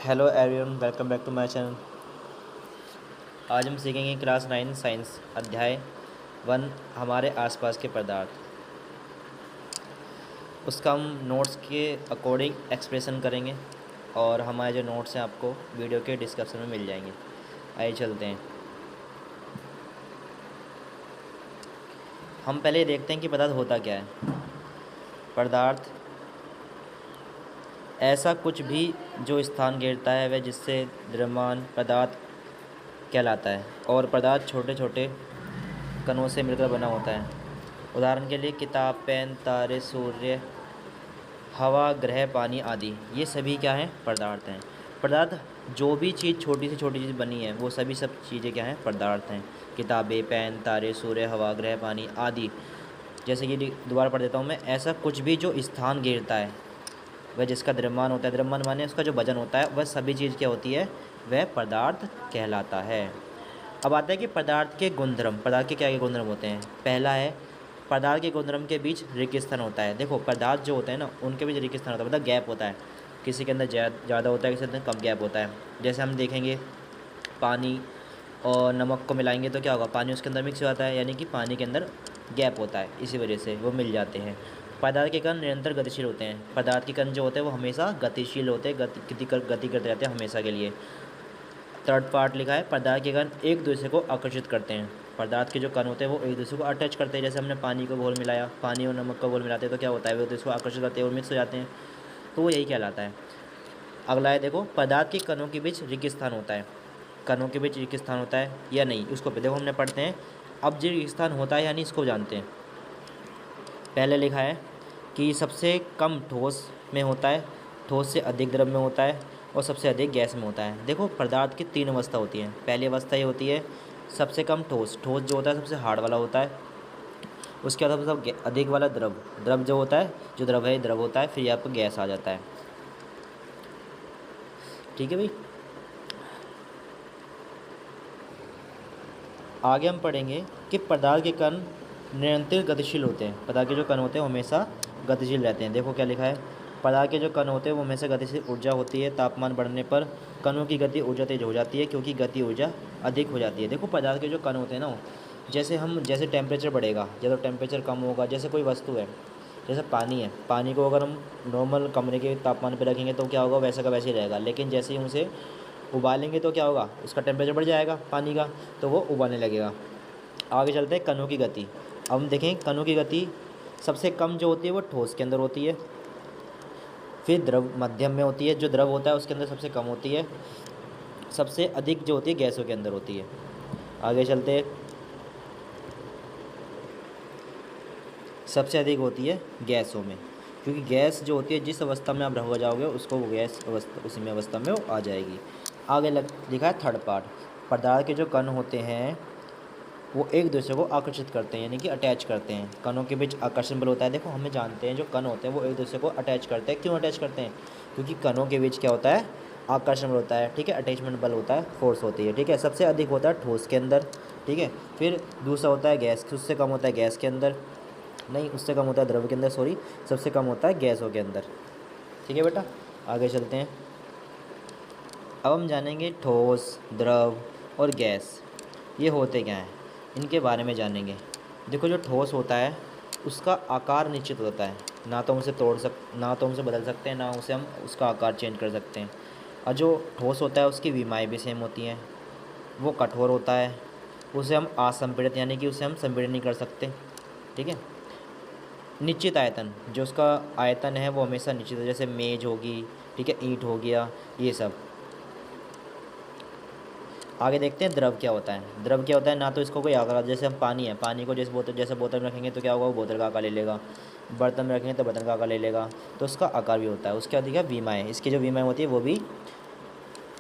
Hello everyone, welcome back to my channel. आज हम सीखेंगे क्लास 9 साइंस अध्याय 1 हमारे आसपास के पदार्थ। उसका हम नोट्स के अकॉर्डिंग एक्सप्रेशन करेंगे और हमारे जो नोट्स हैं आपको वीडियो के डिस्क्रिप्शन में मिल जाएंगे। आइए चलते हैं। हम पहले देखते हैं कि पदार्थ होता क्या है। पदार्थ ऐसा कुछ भी जो स्थान घेरता है वह जिससे द्रव्यमान पदार्थ कहलाता है, और पदार्थ छोटे छोटे कणों से मिलकर बना होता है। उदाहरण के लिए किताब, पेन, तारे, सूर्य, हवा, ग्रह, पानी आदि, ये सभी क्या हैं? पदार्थ हैं। पदार्थ जो भी चीज़ छोटी से छोटी चीज़ बनी है वो सभी सब चीज़ें क्या हैं? पदार्थ हैं। किताबें, पेन, तारे, सूर्य, हवा, ग्रह, पानी आदि। जैसे कि दोबारा पढ़ देता हूँ मैं। ऐसा कुछ भी जो स्थान घेरता है वह जिसका द्रव्यमान होता है, द्रव्यमान माने उसका जो वजन होता है, वह सभी चीज़ क्या होती है? वह पदार्थ कहलाता है। अब आता है कि पदार्थ के गुणधर्म। पदार्थ के क्या क्या गुणधर्म होते हैं? पहला है, पदार्थ के गुणधर्म के बीच रिक्त स्थान होता है। देखो, पदार्थ जो होते हैं ना, उनके बीच रिक्त स्थान होता है, मतलब गैप होता है। किसी के अंदर ज़्यादा होता है, किसी के अंदर कम गैप होता है। जैसे हम देखेंगे, पानी और नमक को मिलाएंगे तो क्या होगा? पानी उसके अंदर मिक्स हो जाता है, यानी कि पानी के अंदर गैप होता है, इसी वजह से वो मिल जाते हैं। पदार्थ के कण निरंतर गतिशील होते हैं। पदार्थ के कण जो होते हैं वो हमेशा गतिशील होते हैं, गति करते रहते हैं हमेशा के लिए। थर्ड पार्ट लिखा है, पदार्थ के कण एक दूसरे को आकर्षित करते हैं। पदार्थ के जो कण होते हैं वो एक दूसरे को अटैच करते हैं। जैसे हमने पानी को घोल मिलाया, पानी और नमक का घोल मिलाते हैं तो क्या होता है? वो एक दूसरे को आकर्षित करते हैं और मिक्स हो जाते हैं, तो वो यही कहलाता है। अगला है, देखो, पदार्थ के कणों के बीच रिक्त स्थान होता है। कणों के बीच रिक्त स्थान होता है या नहीं, उसको देखो हमने पढ़ते हैं। अब जो रिक्त स्थान होता है यानी इसको जानते हैं। पहले लिखा है कि सबसे कम ठोस में होता है, ठोस से अधिक द्रव में होता है, और सबसे अधिक गैस में होता है। देखो, पदार्थ की तीन अवस्था होती हैं। पहली अवस्था ये होती है सबसे कम ठोस। ठोस जो होता है सबसे हार्ड वाला होता है। उसके बाद सब अधिक वाला द्रव। द्रव जो होता है, जो द्रव है द्रव होता है, फिर यहाँ पर गैस आ जाता है। ठीक है भाई। आगे हम पढ़ेंगे कि पदार्थ के कण निरंतर गतिशील होते हैं। पदार्थ के जो कण होते हैं वो हमेशा गतिशील रहते हैं। देखो क्या लिखा है, पदार्थ के जो कण होते हैं वो हमेशा गतिशील ऊर्जा होती है। तापमान बढ़ने पर कणों की गति ऊर्जा तेज हो जाती है, क्योंकि गति ऊर्जा अधिक हो जाती है। देखो, पदार्थ के जो कण होते हैं ना, जैसे टेम्परेचर बढ़ेगा या तो टेम्परेचर कम होगा। जैसे कोई वस्तु है, जैसे पानी है, पानी को अगर हम नॉर्मल कमरे के तापमान पर रखेंगे तो क्या होगा? वैसा का वैसे ही रहेगा। लेकिन जैसे ही उसे उबालेंगे तो क्या होगा? उसका टेम्परेचर बढ़ जाएगा पानी का, तो वो उबालने लगेगा। आगे चलते हैं, कणों की गति। अब हम देखें, कणों की गति सबसे कम जो होती है वो ठोस के अंदर होती है, फिर द्रव मध्यम में होती है, जो द्रव होता है उसके अंदर सबसे कम होती है, सबसे अधिक जो होती है गैसों के अंदर होती है। आगे चलते हैं, सबसे अधिक होती है गैसों में, क्योंकि गैस जो होती है जिस अवस्था में आप रह जाओगे उसको वो गैस अवस्था उसी में अवस्था में वो आ जाएगी। आगे लिखा है थर्ड पार्ट। पदार्थ के जो कण होते हैं वो एक दूसरे को आकर्षित करते हैं, यानी कि अटैच करते हैं। कणों के बीच आकर्षण बल होता है। देखो, हमें जानते हैं जो कण होते हैं वो एक दूसरे को अटैच करते हैं। क्यों अटैच करते हैं? क्योंकि कणों के बीच क्या होता है? आकर्षण बल होता है। ठीक है, अटैचमेंट बल होता है, फोर्स होती है। ठीक है, सबसे अधिक होता है ठोस के अंदर। ठीक है, फिर दूसरा होता है गैस, उससे कम होता है गैस के अंदर, नहीं उससे कम होता है द्रव के अंदर, सॉरी, सबसे कम होता है गैसों के अंदर। ठीक है बेटा, आगे चलते हैं। अब हम जानेंगे ठोस, द्रव और गैस ये होते क्या हैं, इनके बारे में जानेंगे। देखो, जो ठोस होता है उसका आकार निश्चित होता है। ना तो हम उसे ना तो हम उसे बदल सकते हैं, ना उसे हम उसका आकार चेंज कर सकते हैं। और जो ठोस होता है उसकी विमाएँ भी सेम होती हैं। वो कठोर होता है, उसे हम असंपीड़ित यानी कि उसे हम संपीड़ित नहीं कर सकते। ठीक है। निश्चित आयतन, जो उसका आयतन है वो हमेशा निश्चित है, जैसे मेज होगी, ठीक है, ईंट हो गया, ये सब। आगे देखते हैं द्रव क्या होता है। द्रव क्या होता है? ना तो इसको कोई आकार, जैसे हम पानी है, पानी को जैसे बोतल में रखेंगे तो क्या होगा? वो बोतल का आकार ले लेगा। बर्तन में रखेंगे तो बर्तन का आकार ले लेगा, तो उसका आकार भी होता है। उसके अधिक है विमाएँ। इसकी जो विमाएँ होती है वो भी,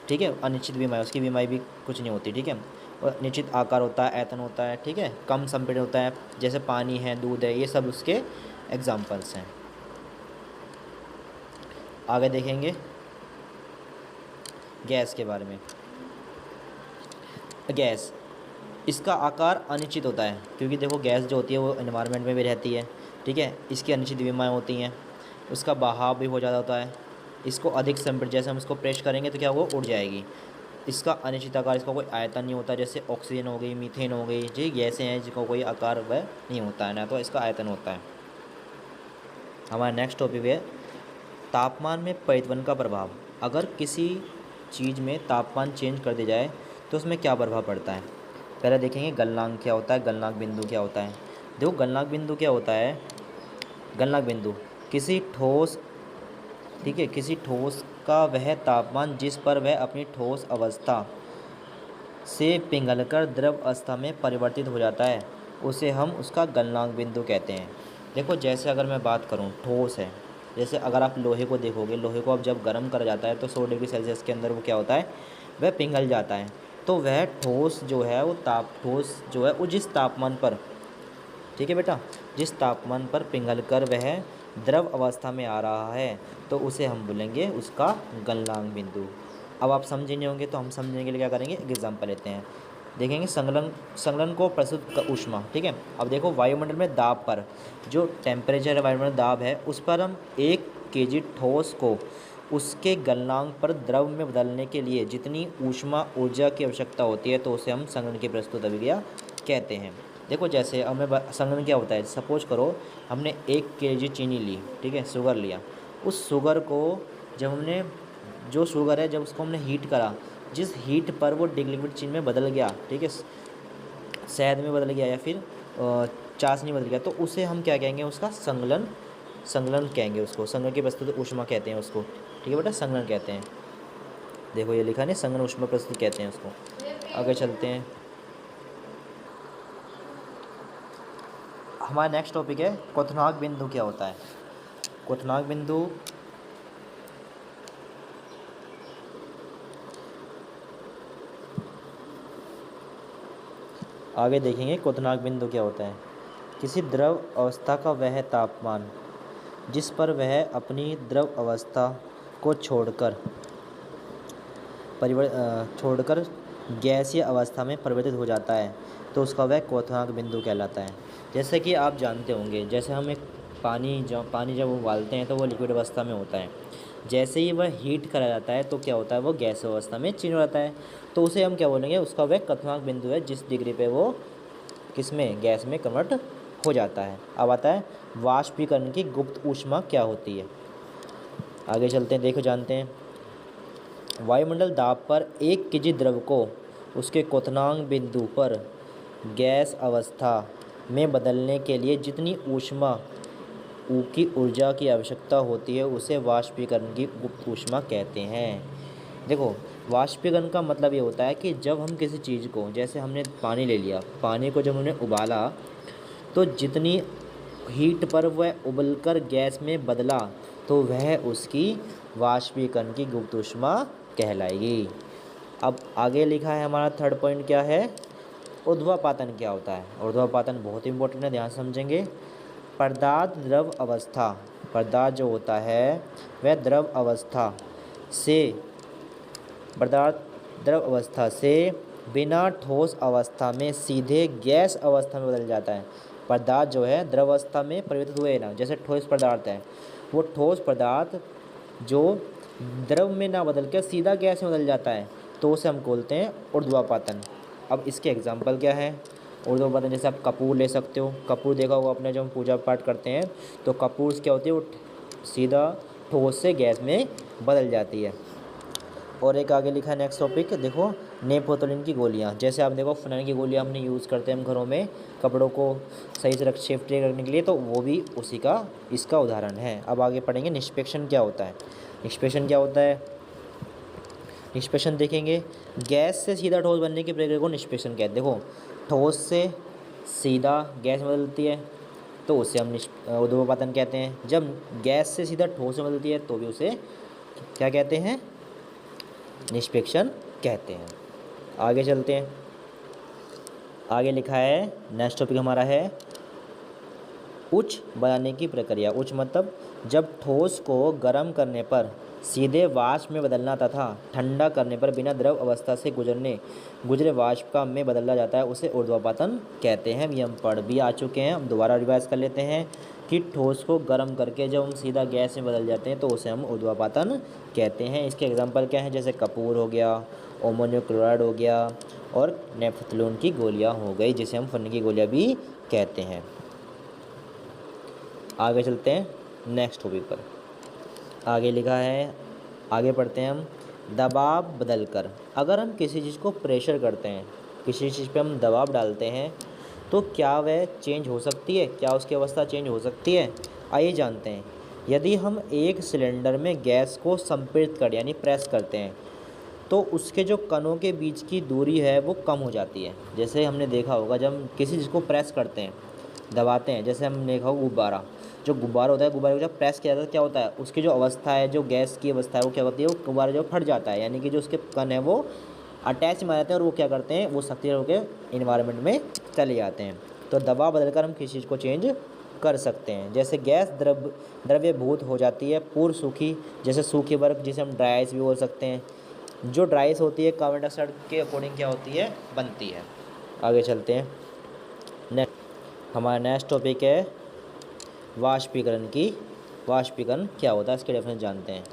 ठीक है, अनिश्चित विमाएँ, उसकी विमाएँ भी कुछ नहीं होती। ठीक है, और निश्चित आकार होता है, आयतन होता है। ठीक है, कम संपीड़ित होता है, जैसे पानी है, दूध है, ये सब उसके एग्जाम्पल्स हैं। आगे देखेंगे गैस के बारे में। गैस, इसका आकार अनिश्चित होता है, क्योंकि देखो गैस जो होती है वो एनवायरनमेंट में भी रहती है। ठीक है, इसकी अनिश्चित विमाएँ होती हैं। उसका बहाव भी हो ज़्यादा होता है। इसको अधिक संपीड़ित, जैसे हम इसको प्रेस करेंगे तो क्या वो उड़ जाएगी। इसका अनिश्चित आकार, इसका कोई आयतन नहीं होता, जैसे ऑक्सीजन हो गई, मीथेन हो गई, जी गैसें हैं जिसका कोई आकार वह नहीं होता है, ना तो इसका आयतन होता है। हमारा नेक्स्ट टॉपिक है तापमान में परिवर्तन का प्रभाव। अगर किसी चीज़ में तापमान चेंज कर दिया जाए तो उसमें क्या प्रभाव पड़ता है। पहले देखेंगे गलनांक क्या होता है, गलनांक बिंदु क्या होता है। देखो गलनांक बिंदु क्या होता है। गलनांक बिंदु किसी ठोस, ठीक है, किसी ठोस का वह तापमान जिस पर वह अपनी ठोस अवस्था से पिघलकर द्रव अवस्था में परिवर्तित हो जाता है, उसे हम उसका गलनांक बिंदु कहते हैं। देखो जैसे अगर मैं बात करूं, ठोस है, जैसे अगर आप लोहे को देखोगे, लोहे को अब जब गर्म करा जाता है तो 100 डिग्री सेल्सियस के अंदर वो क्या होता है, वह पिघल जाता है। तो वह ठोस जो है वो ठोस जो है वो जिस तापमान पर, ठीक है बेटा, जिस तापमान पर पिघल कर वह द्रव अवस्था में आ रहा है तो उसे हम बोलेंगे उसका गलनांक बिंदु। अब आप समझे नहीं होंगे तो हम समझने के लिए क्या करेंगे, एक एग्जांपल लेते हैं। देखेंगे संगलन को प्रस्तुत ऊष्मा, ठीक है। अब देखो वायुमंडल में दाब पर, जो टेम्परेचर है वायुमंडल दाब है, उस पर हम 1 kg ठोस को उसके गलनांक पर द्रव में बदलने के लिए जितनी ऊष्मा ऊर्जा की आवश्यकता होती है तो उसे हम संगलन की प्रस्तुत अभिक्रिया कहते हैं। देखो जैसे अब मैं संगलन क्या होता है, सपोज करो हमने 1 kg चीनी ली, ठीक है, शुगर लिया। उस शुगर को जब हमने, जो शुगर है जब उसको हमने हीट करा, जिस हीट पर वो लिक्विड चीनी में बदल गया, ठीक है, शहद में बदल गया या फिर चाशनी बदल गया, तो उसे हम क्या कहेंगे, उसका संगलन, संगलन कहेंगे उसको। संगलन की प्रस्तुत ऊष्मा कहते हैं उसको, ठीक है बेटा, संगलन कहते हैं। देखो ये लिखा नहीं, संगलन ऊष्मा प्रस्तुत कहते हैं उसको। आगे चलते हैं। हमारा नेक्स्ट टॉपिक है क्वथनांक बिंदु क्या होता है। क्वथनांक बिंदु आगे देखेंगे क्वथनांक बिंदु क्या होता है। किसी द्रव अवस्था का वह तापमान जिस पर वह अपनी द्रव अवस्था को छोड़कर गैसीय अवस्था में परिवर्तित हो जाता है तो उसका वह क्वथनांक बिंदु कहलाता है। जैसे कि आप जानते होंगे, जैसे हम एक पानी जब उबालते हैं तो वो लिक्विड अवस्था में होता है, जैसे ही वह हीट करा जाता है तो क्या होता है, वो गैस अवस्था में चेंज हो जाता है। तो उसे हम क्या बोलेंगे, उसका वह क्वथनांक बिंदु है जिस डिग्री पे वो किस में, गैस में कन्वर्ट हो जाता है। अब आता है वाष्पीकरण की गुप्त ऊष्मा क्या होती है। आगे चलते हैं, देखो जानते हैं। वायुमंडल दाब पर 1 kg द्रव को उसके क्वथनांक बिंदु पर गैस अवस्था में बदलने के लिए जितनी ऊष्मा की ऊर्जा की आवश्यकता होती है उसे वाष्पीकरण की गुप्त ऊष्मा कहते हैं। देखो वाष्पीकरण का मतलब ये होता है कि जब हम किसी चीज़ को, जैसे हमने पानी ले लिया, पानी को जब हमने उबाला तो जितनी हीट पर वह उबलकर गैस में बदला तो वह उसकी वाष्पीकरण की गुप्त ऊष्मा कहलाएगी। अब आगे लिखा है हमारा थर्ड पॉइंट क्या है, ऊर्ध्वापातन क्या होता है। ऊर्ध्वापातन बहुत इंपॉर्टेंट है, ध्यान समझेंगे। पदार्थ द्रव अवस्था, पदार्थ जो होता है वह द्रव अवस्था से बिना ठोस अवस्था में सीधे गैस अवस्था में बदल जाता है। पदार्थ जो है द्रव अवस्था में परिवर्तित हुए ना, जैसे ठोस पदार्थ है, वो ठोस पदार्थ जो द्रव में ना बदल कर सीधा गैस में बदल जाता है तो उसे हम बोलते हैं ऊर्ध्वापातन। अब इसके एग्जाम्पल क्या है ऊर्ध्वापातन, जैसे आप कपूर ले सकते हो। कपूर देखा होगा आपने, जब हम पूजा पाठ करते हैं तो कपूर क्या होती है, वो सीधा ठोस से गैस में बदल जाती है। और एक आगे लिखा है नेक्स्ट टॉपिक, देखो नेपथोलीन की गोलियाँ। जैसे आप देखो फिनाइल की गोलियाँ हमने यूज़ करते हैं हम घरों में कपड़ों को सही से सेफ्टी रखने के लिए, तो वो भी उसी का इसका उदाहरण है। अब आगे पढ़ेंगे निष्पेक्षण क्या होता है। निष्पेक्षण क्या होता है, निष्पेक्षण देखेंगे, गैस से सीधा ठोस बनने की प्रक्रिया को निष्पेक्षण कहते हैं। देखो ठोस से सीधा गैस में बदलती है तो उसे हम ऊर्ध्वापातन कहते हैं। जब गैस से सीधा ठोस में बदलती है तो भी उसे क्या कहते हैं, निष्पेक्षण कहते हैं। आगे चलते हैं, आगे लिखा है नेक्स्ट टॉपिक हमारा है उच्च बनाने की प्रक्रिया। उच्च मतलब जब ठोस को गर्म करने पर सीधे वाष्प में बदलना तथा ठंडा करने पर बिना द्रव अवस्था से गुजरे वाष्प का में बदला जाता है, उसे ऊर्ध्वापातन कहते हैं। ये हम पढ़ भी आ चुके हैं, हम दोबारा रिवाइज कर लेते हैं। कि ठोस को गर्म करके जब हम सीधा गैस में बदल जाते हैं तो उसे हम ऊर्ध्वापातन कहते हैं। इसके एग्जांपल क्या हैं, जैसे कपूर हो गया, अमोनियम क्लोराइड हो गया और नेफ्थलून की गोलियां हो गई, जिसे हम फन्नी की गोलियां भी कहते हैं। आगे चलते हैं नेक्स्ट टॉपिक पर। आगे लिखा है, आगे पढ़ते हैं हम, दबाव बदलकर। अगर हम किसी चीज़ को प्रेशर करते हैं, किसी चीज़ पे हम दबाव डालते हैं, तो क्या वह चेंज हो सकती है, क्या उसकी अवस्था चेंज हो सकती है? आइए जानते हैं। यदि हम एक सिलेंडर में गैस को संपीड़ित कर यानी प्रेस करते हैं, तो उसके जो कणों के बीच की दूरी है वो कम हो जाती है। जैसे हमने देखा होगा, जब हम किसी चीज़ को प्रेस करते हैं, दबाते हैं, जैसे हमने देखा होगा गुब्बारा, जो गुब्बारा होता है, गुब्बारे को जब प्रेस किया जाता है क्या होता है, उसकी जो अवस्था है, जो गैस की अवस्था है वो क्या होती है, वो गुब्बारा जो फट जाता है, यानी कि जो उसके कण है वो अटैच में आ जाते हैं और वो क्या करते हैं, वो सक्रिय होकर इन्वायरमेंट में चले जाते हैं। तो दबाव बदलकर हम किसी चीज़ को चेंज कर सकते हैं। जैसे गैस द्रव्यभूत हो जाती है पूर्व सूखी, जैसे सूखी बर्फ, जिसे हम ड्राई आइस भी बोल सकते हैं। जो ड्राई आइस होती है कार्बन डाइऑक्साइड के अकॉर्डिंग क्या होती है, बनती है। आगे चलते हैं। हमारा नेक्स्ट टॉपिक है वाष्पीकरण क्या होता है, इसके डेफिनेशन जानते हैं।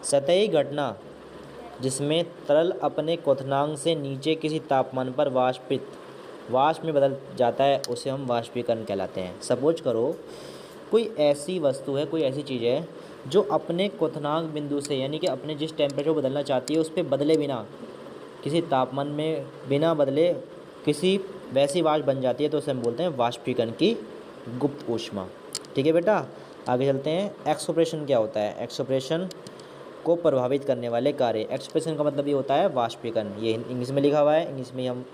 सतही घटना जिसमें तरल अपने क्वथनांक से नीचे किसी तापमान पर वाष्प में बदल जाता है, उसे हम वाष्पीकरण कहलाते हैं। सपोज करो कोई ऐसी वस्तु है, कोई ऐसी चीज़ है जो अपने क्वथनांक बिंदु से, यानी कि अपने जिस टेम्परेचर को बदलना चाहती है उस पर बदले बिना, किसी तापमान में बिना बदले किसी वैसी वाष्प बन जाती है, तो उसे हम बोलते हैं वाष्पीकरण की गुप्त ऊष्मा। ठीक है बेटा, आगे चलते हैं। एक्सोप्रेशन क्या होता है? एक्सोप्रेशन को प्रभावित करने वाले कार्य। एक्सप्रेशन का मतलब ये होता है वाष्पीकरण, ये इंग्लिश में लिखा हुआ है, इंग्लिश में हम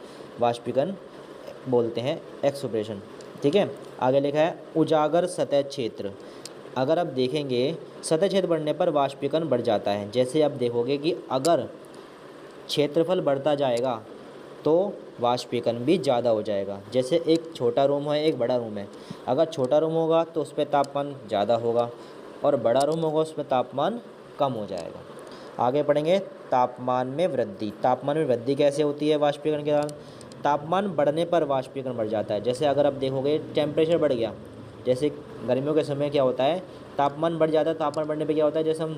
वाष्पीकरण बोलते हैं एक्सप्रेशन। ठीक है, आगे लिखा है उजागर सतह क्षेत्र। अगर आप देखेंगे सतह क्षेत्र बढ़ने पर वाष्पीकरण बढ़ जाता है। जैसे आप देखोगे कि अगर क्षेत्रफल बढ़ता जाएगा तो वाष्पीकरण भी ज़्यादा हो जाएगा। जैसे एक छोटा रूम है, एक बड़ा रूम है, अगर छोटा रूम होगा तो उस पर तापमान ज़्यादा होगा और बड़ा रूम होगा उस पर तापमान कम हो जाएगा। आगे पढ़ेंगे तापमान में वृद्धि। तापमान में वृद्धि कैसे होती है वाष्पीकरण के दौरान? तापमान बढ़ने पर वाष्पीकरण बढ़ जाता है। जैसे अगर आप देखोगे टेम्परेचर बढ़ गया, जैसे गर्मियों के समय क्या होता है, तापमान बढ़ जाता है। तापमान बढ़ने पे क्या होता है, जैसे हम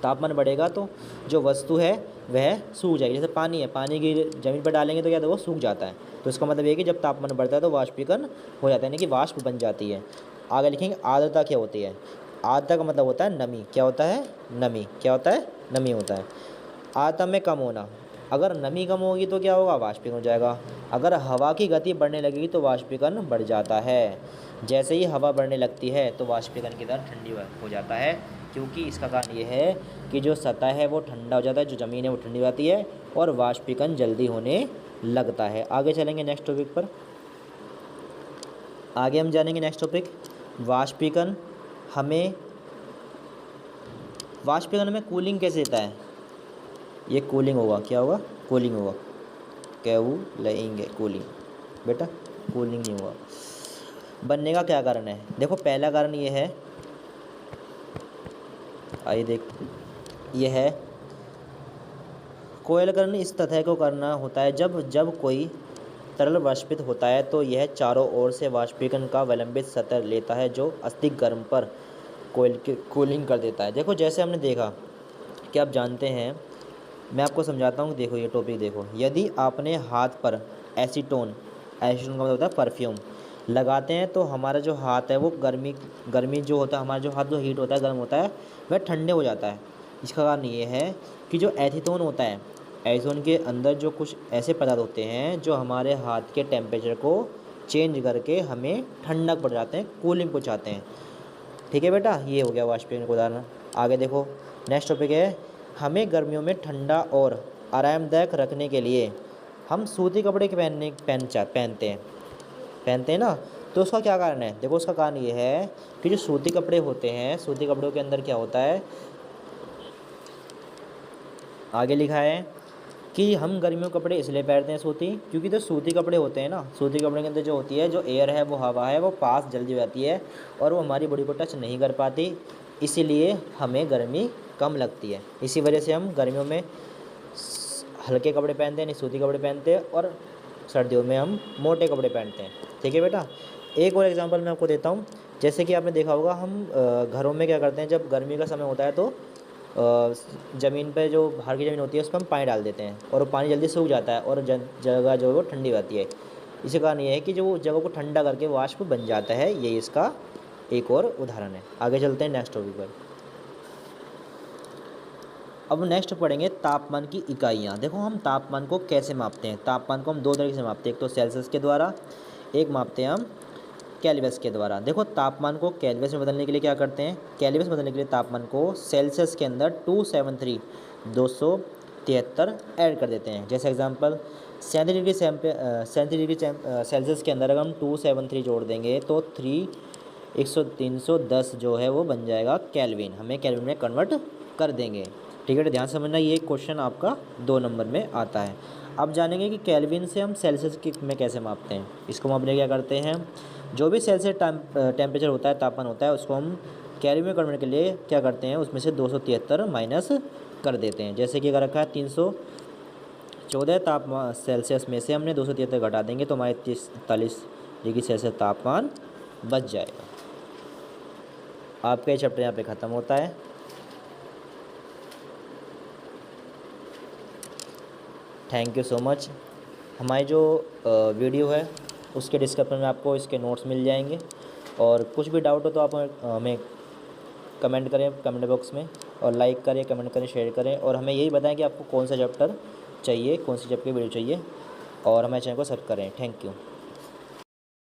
तापमान बढ़ेगा तो जो वस्तु है वह सूख जाएगी। जैसे पानी है, पानी की ज़मीन पर डालेंगे तो क्या, तो वो सूख जाता है। तो इसका मतलब ये कि जब तापमान बढ़ता है तो वाष्पीकरण हो जाता है, यानी कि वाष्प बन जाती है। आगे लिखेंगे आर्द्रता क्या होती है। आर्द्रता का मतलब होता है नमी। क्या होता है? नमी। क्या होता है? नमी होता है। आर्द्रता में कम होना, अगर नमी कम होगी तो क्या होगा, वाष्पीकरण हो जाएगा। अगर हवा की गति बढ़ने लगेगी तो वाष्पीकरण बढ़ जाता है। जैसे ही हवा बढ़ने लगती है तो वाष्पीकरण की दर ठंडी हो जाता है, क्योंकि इसका कारण ये है कि जो सतह है वो ठंडा हो जाता है, जो ज़मीन है वो ठंडी हो जाती है और वाष्पीकरण जल्दी होने लगता है। आगे चलेंगे नेक्स्ट टॉपिक पर। आगे हम जानेंगे नेक्स्ट टॉपिक वाष्पीकरण में कूलिंग कैसे देता है। ये कूलिंग होगा, क्या होगा, कूलिंग होगा, लेंगे कूलिंग, बेटा कूलिंग नहीं हुआ। बनने का क्या कारण है? देखो पहला कारण ये है, आइए देख, ये है कोयलकरण इस तथ्य को करना होता है जब कोई तरल वाष्पित होता है तो यह चारों ओर से वाष्पीकरण का विलंबित सतह लेता है, जो अत्यधिक गर्म पर कोयल की कूलिंग कर देता है। देखो जैसे हमने देखा कि आप जानते हैं, मैं आपको समझाता हूँ। देखो ये टॉपिक देखो, यदि आपने हाथ पर एसीटोन का मतलब होता है परफ्यूम लगाते हैं तो हमारा जो हाथ है वो गर्मी जो होता है, हमारा जो हाथ जो हीट होता है, गर्म होता है, वह ठंडे हो जाता है। इसका कारण ये है कि जो एसीटोन होता है, एसीटोन के अंदर जो कुछ ऐसे पदार्थ होते हैं जो हमारे हाथ के टेम्परेचर को चेंज करके हमें ठंडक पहुँचाते हैं, कूलिंग पहुँचाते हैं। ठीक है बेटा, ये हो गया वाष्पीकरण का उदाहरण। आगे देखो नेक्स्ट टॉपिक है, हमें गर्मियों में ठंडा और आरामदायक रखने के लिए हम सूती कपड़े के पहनते हैं ना। तो उसका क्या कारण है? देखो उसका कारण ये है कि जो सूती कपड़े होते हैं, सूती कपड़ों के अंदर क्या होता है, आगे लिखा है कि हम गर्मियों के कपड़े इसलिए पहनते हैं सूती, क्योंकि जो सूती कपड़े होते हैं ना, सूती कपड़े के अंदर जो होती है, जो एयर है, वो हवा है, वो पास जल्दी हो जाती है और वो हमारी बॉडी को टच नहीं कर पाती, इसीलिए हमें गर्मी कम लगती है। इसी वजह से हम गर्मियों में हल्के कपड़े पहनते हैं, नहीं सूती कपड़े पहनते हैं, और सर्दियों में हम मोटे कपड़े पहनते हैं। ठीक है बेटा, एक और एग्जांपल मैं आपको देता हूँ। जैसे कि आपने देखा होगा हम घरों में क्या करते हैं, जब गर्मी का समय होता है तो ज़मीन पे जो बाहर की ज़मीन होती है उस पर हम पानी डाल देते हैं और वो पानी जल्दी सूख जाता है और जगह जो है वो ठंडी रहती है। इसी कारण ये है कि जो वो जगह को ठंडा करके वाष्प बन जाता है, ये इसका एक और उदाहरण है। आगे चलते हैं नेक्स्ट टॉपिक पर। अब नेक्स्ट पढ़ेंगे तापमान की इकाइयाँ। देखो हम तापमान को कैसे मापते हैं। तापमान को हम दो तरीके से मापते हैं, एक तो सेल्सियस के द्वारा, एक मापते हैं हम केल्विन के द्वारा। देखो तापमान को केल्विन में बदलने के लिए क्या करते हैं, केल्विन में बदलने के लिए तापमान को सेल्सियस के अंदर 273 ऐड कर देते हैं। जैसे एग्जांपल 37 डिग्री सेल्सियस के अंदर अगर हम 273 जोड़ देंगे तो 310 जो है वो बन जाएगा केल्विन, हमें केल्विन में कन्वर्ट कर देंगे। ठीक है, तो ध्यान समझना, ये क्वेश्चन आपका 2 नंबर में आता है। अब जानेंगे कि केल्विन से हम सेल्सियस में कैसे मापते हैं। इसको हम अपने क्या करते हैं, जो भी सेल्सियस टेम्परेचर होता है, तापमान होता है, उसको हम केल्विन में कन्वर्ट के लिए क्या करते हैं, उसमें से 273 माइनस कर देते हैं। जैसे कि अगर रखा है 314 तापमान सेल्सियस में से हमने 273 घटा देंगे तो हमारे 43 डिग्री सेल्सियस तापमान बच जाएगा। आपका ये चैप्टर यहाँ पे ख़त्म होता है। Thank you so much. हमारी जो वीडियो है उसके डिस्क्रिप्शन में आपको इसके नोट्स मिल जाएंगे, और कुछ भी डाउट हो तो आप हमें कमेंट करें कमेंट बॉक्स में, और लाइक करें, कमेंट करें, शेयर करें, और हमें यही बताएं कि आपको कौन सा चैप्टर चाहिए, कौन सी चैप्टर की वीडियो चाहिए, और हमारे चैनल को सब्सक्राइब करें। Thank you.